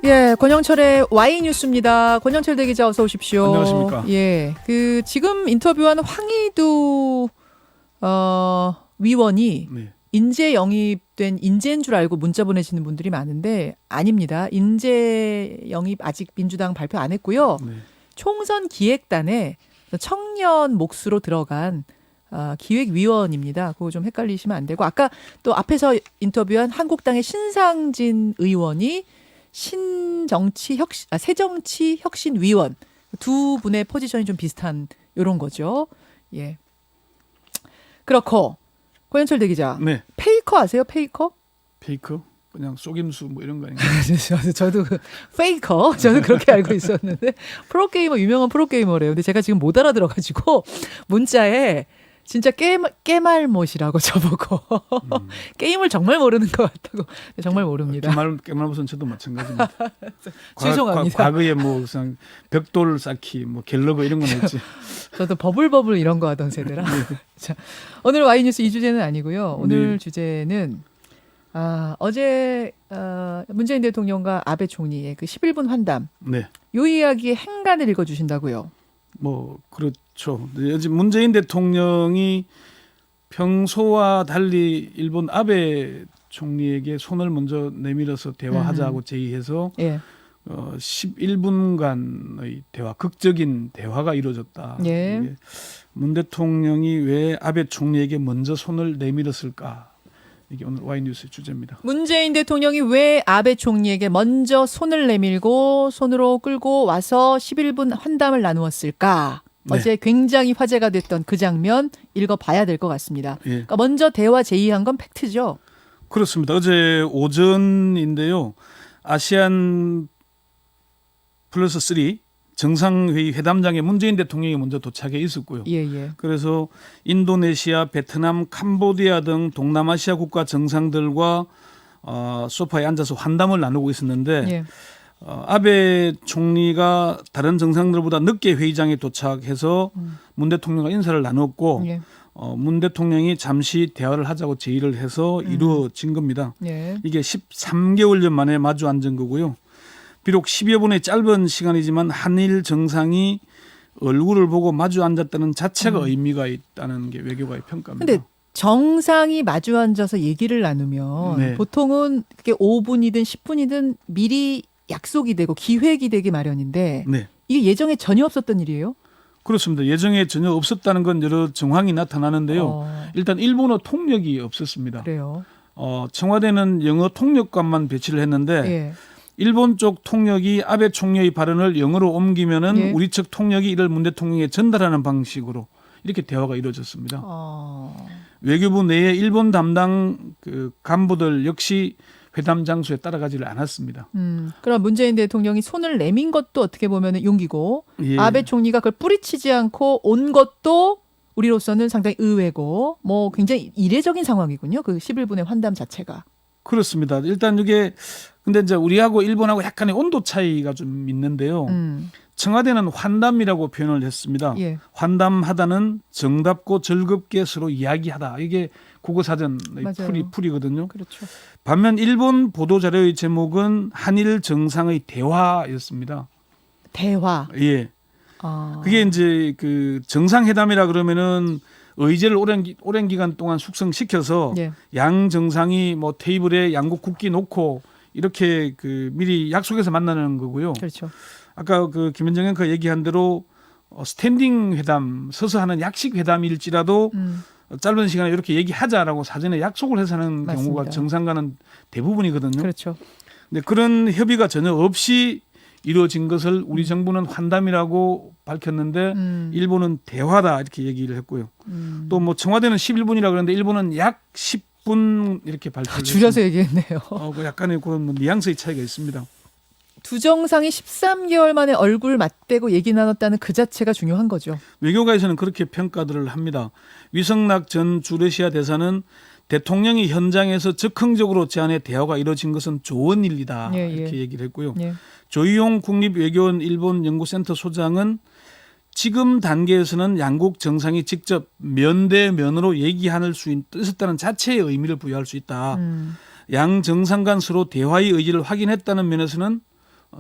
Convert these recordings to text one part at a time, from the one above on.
예, 권영철의 Y뉴스입니다. 권영철 대기자 어서 오십시오. 안녕하십니까. 예, 지금 인터뷰한 황희두 위원이 네. 인재 영입된 인재인 줄 알고 문자 보내시는 분들이 많은데 아닙니다. 인재 영입 아직 민주당 발표 안 했고요. 네. 총선 기획단에 청년 몫으로 들어간 기획위원입니다. 그거 좀 헷갈리시면 안 되고 아까 또 앞에서 인터뷰한 한국당의 신상진 의원이 새정치혁신위원 두 분의 포지션이 좀 비슷한 이런 거죠. 예. 그렇고 권현철 대기자, 네. 페이커 아세요? 페이커? 페이크? 그냥 속임수 뭐 이런 거 아닌가? 저도 페이커 저는 그렇게 알고 있었는데 프로게이머 유명한 프로게이머래요. 근데 제가 지금 못 알아들어가지고 문자에 진짜 깨말못이라고 저보고 게임을 정말 모르는 것 같다고. 정말 모릅니다. 깨말못은 저도 마찬가지입니다. 죄송합니다. 과거에 뭐 그냥 벽돌 쌓기, 뭐 갤러그 이런 건 했지. 저도 버블버블 이런 거 하던 세대라. 자, 오늘 Y뉴스 이 주제는 아니고요. 오늘 네. 주제는 어제 문재인 대통령과 아베 총리의 그 11분 환담. 네. 요 이야기의 행간을 읽어주신다고요. 뭐 그렇죠. 요즘 문재인 대통령이 평소와 달리 일본 아베 총리에게 손을 먼저 내밀어서 대화하자고 제의해서 예. 11분간의 대화, 극적인 대화가 이루어졌다. 예. 이게 문 대통령이 왜 아베 총리에게 먼저 손을 내밀었을까? 이게 오늘 Y뉴스의 주제입니다. 문재인 대통령이 왜 아베 총리에게 먼저 손을 내밀고 손으로 끌고 와서 11분 환담을 나누었을까? 네. 어제 굉장히 화제가 됐던 그 장면 읽어봐야 될 것 같습니다. 예. 그러니까 먼저 대화 제의한 건 팩트죠. 그렇습니다. 어제 오전인데요. 아시안 플러스 3 정상회의 회담장에 문재인 대통령이 먼저 도착해 있었고요. 예. 그래서 인도네시아, 베트남, 캄보디아 등 동남아시아 국가 정상들과 소파에 앉아서 환담을 나누고 있었는데 예. 아베 총리가 다른 정상들보다 늦게 회의장에 도착해서 문 대통령과 인사를 나눴고 예. 문 대통령이 잠시 대화를 하자고 제의를 해서 이루어진 겁니다. 예. 이게 13개월여 만에 마주 앉은 거고요. 비록 10여 분의 짧은 시간이지만 한일 정상이 얼굴을 보고 마주 앉았다는 자체가 의미가 있다는 게 외교가의 평가입니다. 근데 정상이 마주 앉아서 얘기를 나누면 네. 보통은 그게 5분이든 10분이든 미리 약속이 되고 기획이 되기 마련인데 네, 이게 예정에 전혀 없었던 일이에요? 그렇습니다. 예정에 전혀 없었다는 건 여러 정황이 나타나는데요. 일단 일본어 통역이 없었습니다. 그래요. 청와대는 영어 통역관만 배치를 했는데 예. 일본 쪽 통역이 아베 총리의 발언을 영어로 옮기면은 예. 우리 측 통역이 이를 문 대통령에게 전달하는 방식으로 이렇게 대화가 이루어졌습니다. 외교부 내에 일본 담당 그 간부들 역시 회담 장소에 따라가지를 않았습니다. 그럼 문재인 대통령이 손을 내민 것도 어떻게 보면 용기고 예. 아베 총리가 그걸 뿌리치지 않고 온 것도 우리로서는 상당히 의외고 뭐 굉장히 이례적인 상황이군요. 그 11분의 환담 자체가. 그렇습니다. 일단 이게 근데 이제 우리하고 일본하고 약간의 온도 차이가 좀 있는데요. 청와대는 환담이라고 표현을 했습니다. 예. 환담하다는 정답고 즐겁게 서로 이야기하다. 이게 국어사전의 맞아요. 풀이거든요. 그렇죠. 반면 일본 보도자료의 제목은 한일 정상의 대화였습니다. 대화. 예. 그게 이제 그 정상회담이라 그러면은 의제를 오랜 기간 동안 숙성시켜서 예. 양 정상이 뭐 테이블에 양국 국기 놓고 이렇게 그 미리 약속해서 만나는 거고요. 그렇죠. 아까 그 김현정 앵커 얘기한 대로 스탠딩 회담, 서서 하는 약식 회담일지라도 짧은 시간에 이렇게 얘기하자라고 사전에 약속을 해서 하는 맞습니다. 경우가 정상과는 대부분이거든요. 그렇죠. 근데 그런 협의가 전혀 없이 이루어진 것을 우리 정부는 환담이라고 밝혔는데 일본은 대화다 이렇게 얘기를 했고요. 또 뭐 청와대는 11분이라 그러는데 일본은 약 10분 이렇게 발표를 줄여서 얘기했네요. 그 약간의 그런 뭐 뉘앙스의 차이가 있습니다. 두 정상이 13개월 만에 얼굴 맞대고 얘기 나눴다는 그 자체가 중요한 거죠. 외교가에서는 그렇게 평가들을 합니다. 위성락 전 주러시아 대사는 대통령이 현장에서 적극적으로 제안해 대화가 이루어진 것은 좋은 일이다. 예, 예. 이렇게 얘기를 했고요. 예. 조이용 국립외교원 일본 연구센터 소장은 지금 단계에서는 양국 정상이 직접 면대면으로 얘기할 수 있었다는 자체의 의미를 부여할 수 있다. 양 정상 간 서로 대화의 의지를 확인했다는 면에서는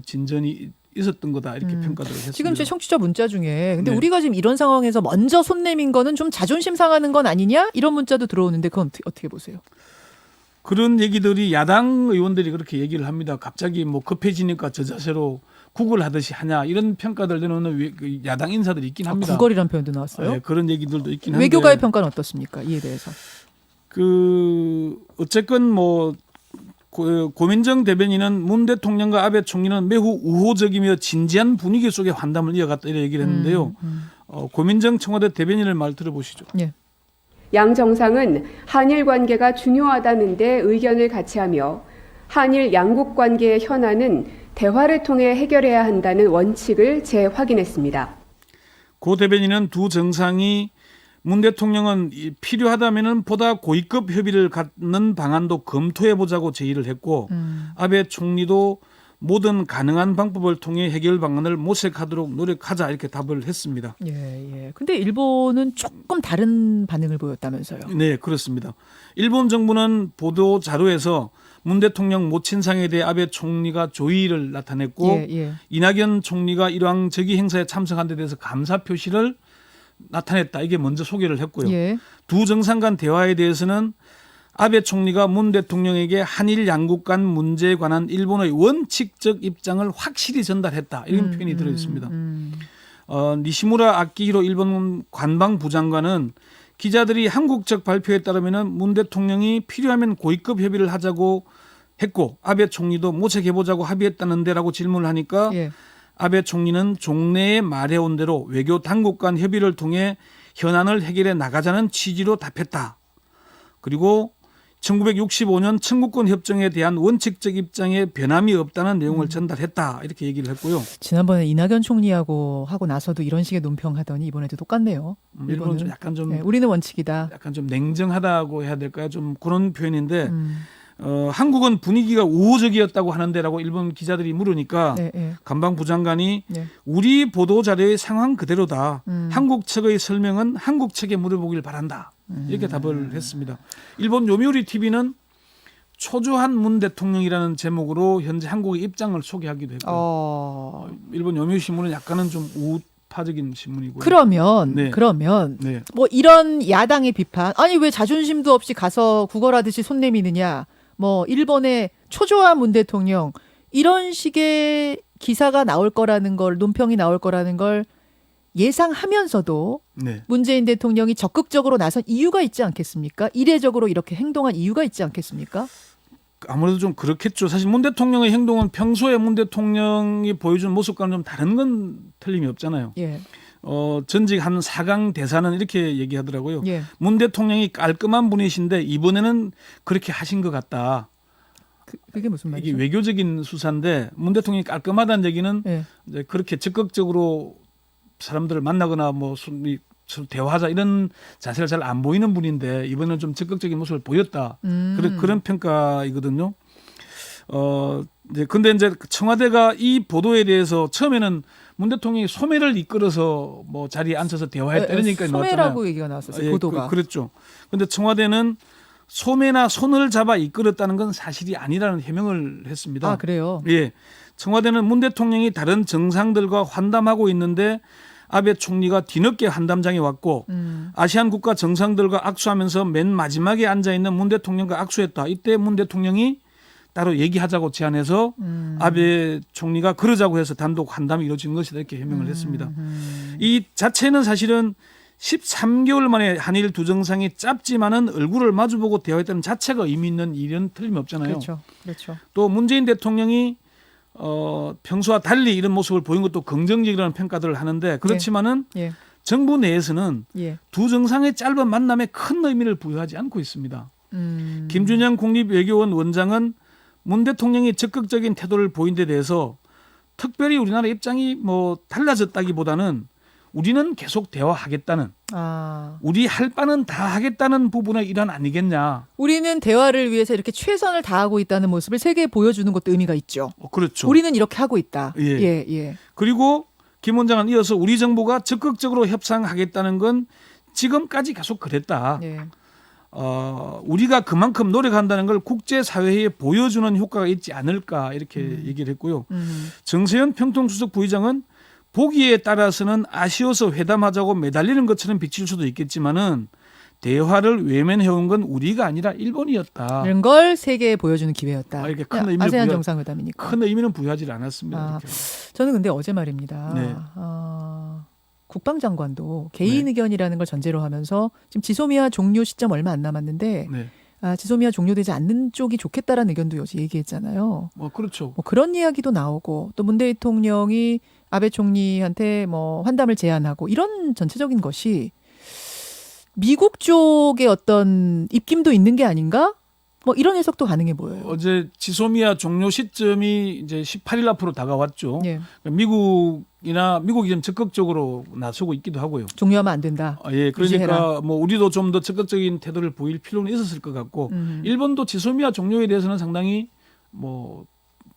진전이 있었던 거다 이렇게 평가를 했습니다. 지금 제 청취자 문자 중에 근데 네. 우리가 지금 이런 상황에서 먼저 손 내민 거는 좀 자존심 상하는 건 아니냐 이런 문자도 들어오는데 그건 어떻게 보세요? 그런 얘기들이 야당 의원들이 그렇게 얘기를 합니다. 갑자기 뭐 급해지니까 저 자세로 구걸하듯이 하냐 이런 평가들 내놓는 그 야당 인사들이 있긴 합니다. 구걸이라는 표현도 나왔어요. 네, 그런 얘기들도 있긴 한데 외교가의 평가는 어떻습니까? 이에 대해서. 어쨌건 뭐 고민정 대변인은 문 대통령과 아베 총리는 매우 우호적이며 진지한 분위기 속에 환담을 이어갔다 이런 얘기를 했는데요. 고민정 청와대 대변인의 말 들어보시죠. 예. 양 정상은 한일 관계가 중요하다는 데 의견을 같이 하며 한일 양국 관계의 현안은 대화를 통해 해결해야 한다는 원칙을 재확인했습니다. 고 대변인은 두 정상이 문 대통령은 필요하다면은 보다 고위급 협의를 갖는 방안도 검토해보자고 제의를 했고 아베 총리도 모든 가능한 방법을 통해 해결 방안을 모색하도록 노력하자 이렇게 답을 했습니다. 예. 근데 일본은 조금 다른 반응을 보였다면서요. 네, 그렇습니다. 일본 정부는 보도 자료에서 문 대통령 모친상에 대해 아베 총리가 조의를 나타냈고 이낙연 총리가 일왕 즉위 행사에 참석한 데 대해서 감사 표시를 나타냈다. 이게 먼저 소개를 했고요. 두 정상 간 대화에 대해서는 아베 총리가 문 대통령에게 한일 양국 간 문제에 관한 일본의 원칙적 입장을 확실히 전달했다. 이런 표현이 들어있습니다. 니시무라 아키히로 일본 관방부장관은 기자들이 한국 측 발표에 따르면 문 대통령이 필요하면 고위급 협의를 하자고 했고 아베 총리도 모색해보자고 합의했다는데라고 질문을 하니까 아베 총리는 종래에 말해온 대로 외교 당국 간 협의를 통해 현안을 해결해 나가자는 취지로 답했다. 그리고 1965년 청구권 협정에 대한 원칙적 입장에 변함이 없다는 내용을 전달했다. 이렇게 얘기를 했고요. 지난번에 이낙연 총리하고 하고 나서도 이런 식의 논평하더니 이번에도 똑같네요. 일본은 좀 약간 좀 우리는 원칙이다. 약간 좀 냉정하다고 해야 될까요? 좀 그런 표현인데 한국은 분위기가 우호적이었다고 하는데라고 일본 기자들이 물으니까 관방부 장관이 우리 보도 자료의 상황 그대로다. 한국 측의 설명은 한국 측에 물어보길 바란다. 이렇게 답을 했습니다. 일본 요미우리 TV는 초조한 문 대통령이라는 제목으로 현재 한국의 입장을 소개하기도 했고요. 일본 요미우리 신문은 약간은 좀 우파적인 신문이고요. 그러면 뭐 이런 야당의 비판 아니 왜 자존심도 없이 가서 구걸하듯이 손 내미느냐 뭐 일본의 초조한 문 대통령 이런 식의 기사가 나올 거라는 걸 논평이 나올 거라는 걸 예상하면서도 문재인 대통령이 적극적으로 나선 이유가 있지 않겠습니까? 이례적으로 이렇게 행동한 이유가 있지 않겠습니까? 아무래도 좀 그렇겠죠. 사실 문 대통령의 행동은 평소에 문 대통령이 보여준 모습과는 좀 다른 건 틀림이 없잖아요. 전직 한 4강 대사는 이렇게 얘기하더라고요. 문 대통령이 깔끔한 분이신데 이번에는 그렇게 하신 것 같다. 그게 무슨 말이죠? 이게 외교적인 수사인데 문 대통령이 깔끔하다는 얘기는 이제 그렇게 적극적으로 사람들을 만나거나 뭐 대화하자 이런 자세가 잘 안 보이는 분인데 이번에는 좀 적극적인 모습을 보였다. 그런 평가이거든요. 근데 이제 청와대가 이 보도에 대해서 처음에는 문 대통령이 소매를 이끌어서 뭐 자리에 앉아서 대화했다 이런 얘기까지 나왔잖아요. 소매라고 얘기가 나왔었어요. 보도가. 그렇죠. 근데 청와대는 소매나 손을 잡아 이끌었다는 건 사실이 아니라는 해명을 했습니다. 아, 그래요? 예. 청와대는 문 대통령이 다른 정상들과 환담하고 있는데 아베 총리가 뒤늦게 환담장에 왔고 아시안 국가 정상들과 악수하면서 맨 마지막에 앉아있는 문 대통령과 악수했다. 이때 문 대통령이 따로 얘기하자고 제안해서 아베 총리가 그러자고 해서 단독 환담이 이루어진 것이다 이렇게 해명을 했습니다. 이 자체는 사실은 13개월 만에 한일 두 정상이 짧지만은 얼굴을 마주보고 대화했다는 자체가 의미 있는 일은 틀림없잖아요. 그렇죠. 또 문재인 대통령이 평소와 달리 이런 모습을 보인 것도 긍정적이라는 평가들을 하는데 그렇지만은 정부 내에서는 두 정상의 짧은 만남에 큰 의미를 부여하지 않고 있습니다. 김준영 국립외교원 원장은 문 대통령이 적극적인 태도를 보인 데 대해서 특별히 우리나라 입장이 뭐 달라졌다기보다는 우리는 계속 대화하겠다는 우리 할 바는 다 하겠다는 부분의 일환 아니겠냐. 우리는 대화를 위해서 이렇게 최선을 다하고 있다는 모습을 세계에 보여주는 것도 의미가 있죠. 그렇죠. 우리는 이렇게 하고 있다. 그리고 김 원장은 이어서 우리 정부가 적극적으로 협상하겠다는 건 지금까지 계속 그랬다. 우리가 그만큼 노력한다는 걸 국제사회에 보여주는 효과가 있지 않을까 이렇게 얘기를 했고요. 정세현 평통수석 부의장은 보기에 따라서는 아쉬워서 회담하자고 매달리는 것처럼 비칠 수도 있겠지만은 대화를 외면해온 건 우리가 아니라 일본이었다. 이런 걸 세계에 보여주는 기회였다. 이렇게 큰 의미를 아세안 정상회담이니까. 큰 의미는 부여하지 않았습니다. 이렇게. 저는 근데 어제 말입니다. 네. 국방장관도 개인 네. 의견이라는 걸 전제로 하면서 지금 지소미아 종료 시점 얼마 안 남았는데 네. 지소미아 종료되지 않는 쪽이 좋겠다라는 의견도 어제 얘기했잖아요. 그렇죠. 뭐 그런 이야기도 나오고 또 문 대통령이 아베 총리한테 뭐 환담을 제안하고 이런 전체적인 것이 미국 쪽의 어떤 입김도 있는 게 아닌가? 뭐 이런 해석도 가능해 보여요. 어제 지소미아 종료 시점이 이제 18일 앞으로 다가왔죠. 예. 미국이 좀 적극적으로 나서고 있기도 하고요. 종료하면 안 된다. 예, 유지해라. 그러니까 뭐 우리도 좀 더 적극적인 태도를 보일 필요는 있었을 것 같고, 일본도 지소미아 종료에 대해서는 상당히 뭐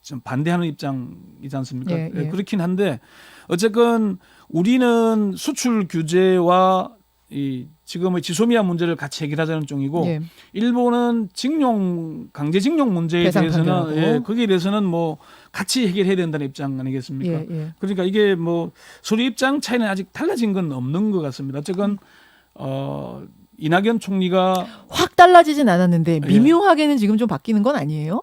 좀 반대하는 입장이지 않습니까? 예, 예. 그렇긴 한데 어쨌건 우리는 수출 규제와 이 지금의 지소미아 문제를 같이 해결하자는 쪽이고, 예. 일본은 강제징용 문제에 배상 대해서는 판결하고. 거기에 대해서는 뭐 같이 해결해야 된다는 입장 아니겠습니까? 예, 예. 그러니까 이게 뭐 서로 입장 차이는 아직 달라진 건 없는 것 같습니다. 어쨌건 이낙연 총리가 확 달라지진 않았는데 예. 미묘하게는 지금 좀 바뀌는 건 아니에요?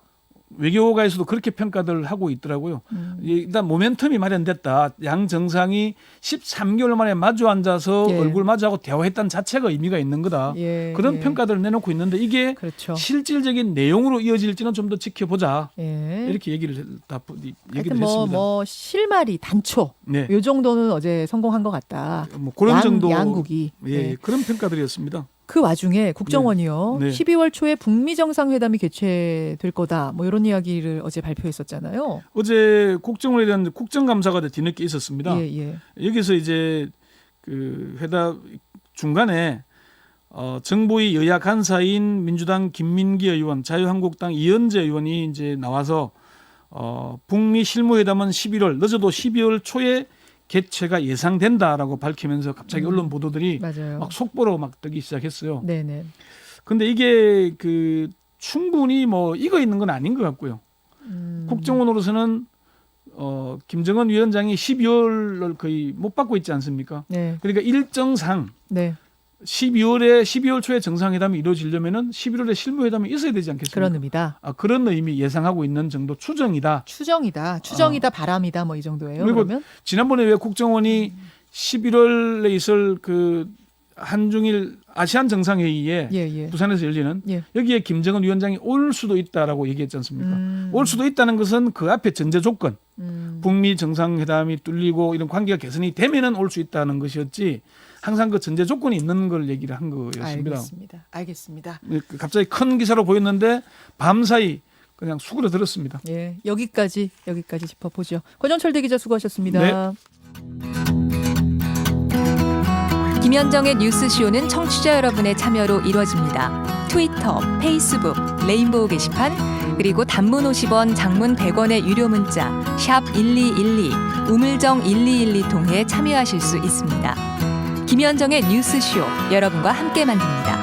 외교가에서도 그렇게 평가를 하고 있더라고요. 일단 모멘텀이 마련됐다. 양 정상이 13개월 만에 마주 앉아서 예. 얼굴 마주하고 대화했다는 자체가 의미가 있는 거다. 예, 그런 예. 평가들을 내놓고 있는데 이게 그렇죠. 실질적인 내용으로 이어질지는 좀 더 지켜보자. 예. 이렇게 얘기를 하여튼 했습니다. 뭐 실마리 단초 네. 요 정도는 어제 성공한 것 같다. 뭐 그런 정도 양국이. 예, 예. 그런 평가들이었습니다. 그 와중에 국정원이요. 네. 12월 초에 북미 정상회담이 개최될 거다. 뭐 이런 이야기를 어제 발표했었잖아요. 어제 국정원에 대한 국정감사가 뒤늦게 있었습니다. 예, 예. 여기서 이제 그 회담 중간에 정보위 여야 간사인 민주당 김민기 의원, 자유한국당 이현재 의원이 이제 나와서 북미 실무회담은 11월 늦어도 12월 초에 개최가 예상된다라고 밝히면서 갑자기 언론 보도들이 맞아요. 막 속보로 막 뜨기 시작했어요. 네네. 근데 이게 그 충분히 뭐 익어 있는 건 아닌 것 같고요. 국정원으로서는 김정은 위원장이 12월을 거의 못 받고 있지 않습니까? 네. 그러니까 일정상 네. 12월 초에 정상회담이 이루어지려면은 11월에 실무회담이 있어야 되지 않겠습니까? 그런 의미다. 그런 의미 예상하고 있는 정도 추정이다. 추정이다, 바람이다, 뭐 이 정도예요. 그리고 그러면 지난번에 왜 국정원이 11월에 있을 그 한중일 아시안 정상회의에 예, 예. 부산에서 열리는 예. 여기에 김정은 위원장이 올 수도 있다라고 얘기했지 않습니까? 올 수도 있다는 것은 그 앞에 전제 조건, 북미 정상회담이 뚫리고 이런 관계가 개선이 되면은 올 수 있다는 것이었지. 항상 그 전제 조건이 있는 걸 얘기를 한 거였습니다. 알겠습니다. 갑자기 큰 기사로 보였는데 밤사이 그냥 수그러들었습니다. 예, 여기까지 짚어보죠. 권영철 대기자 수고하셨습니다. 네. 김현정의 뉴스쇼는 청취자 여러분의 참여로 이루어집니다. 트위터, 페이스북, 레인보우 게시판, 그리고 단문 50원, 장문 100원의 유료 문자 샵 1212, 우물정 1212 통해 참여하실 수 있습니다. 김현정의 뉴스쇼, 여러분과 함께 만듭니다.